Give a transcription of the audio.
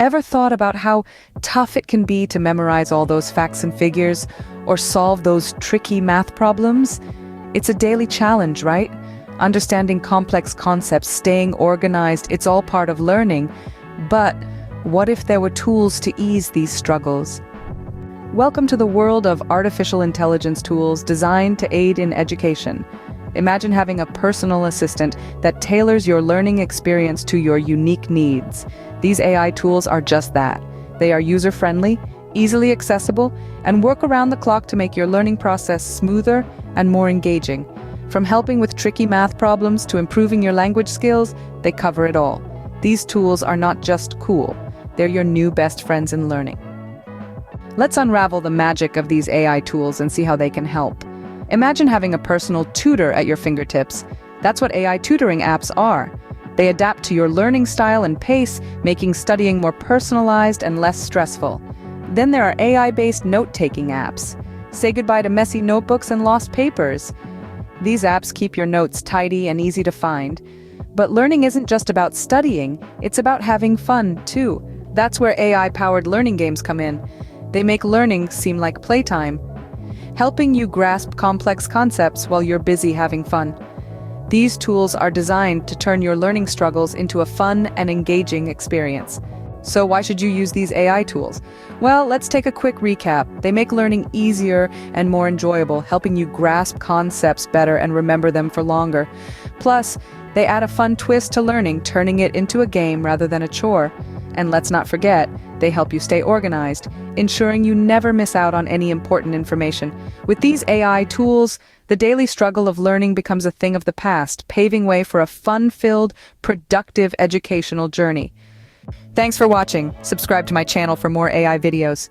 Ever thought about how tough it can be to memorize all those facts and figures or solve those tricky math problems? It's a daily challenge, right? Understanding complex concepts, staying organized, it's all part of learning. But what if there were tools to ease these struggles? Welcome to the world of artificial intelligence tools designed to aid in education. Imagine having a personal assistant that tailors your learning experience to your unique needs. These AI tools are just that. They are user-friendly, easily accessible, and work around the clock to make your learning process smoother and more engaging. From helping with tricky math problems to improving your language skills, they cover it all. These tools are not just cool, they're your new best friends in learning. Let's unravel the magic of these AI tools and see how they can help. Imagine having a personal tutor at your fingertips. That's what AI tutoring apps are. They adapt to your learning style and pace, making studying more personalized and less stressful. Then there are AI-based note-taking apps. Say goodbye to messy notebooks and lost papers. These apps keep your notes tidy and easy to find. But learning isn't just about studying, it's about having fun, too. That's where AI-powered learning games come in. They make learning seem like playtime, helping you grasp complex concepts while you're busy having fun. These tools are designed to turn your learning struggles into a fun and engaging experience. So why should you use these AI tools? Well, let's take a quick recap. They make learning easier and more enjoyable, helping you grasp concepts better and remember them for longer. Plus, they add a fun twist to learning, turning it into a game rather than a chore. And let's not forget, they help you stay organized, ensuring you never miss out on any important information. With these AI tools, the daily struggle of learning becomes a thing of the past, paving way for a fun-filled, productive educational journey. Thanks for watching. Subscribe to my channel for more AI videos.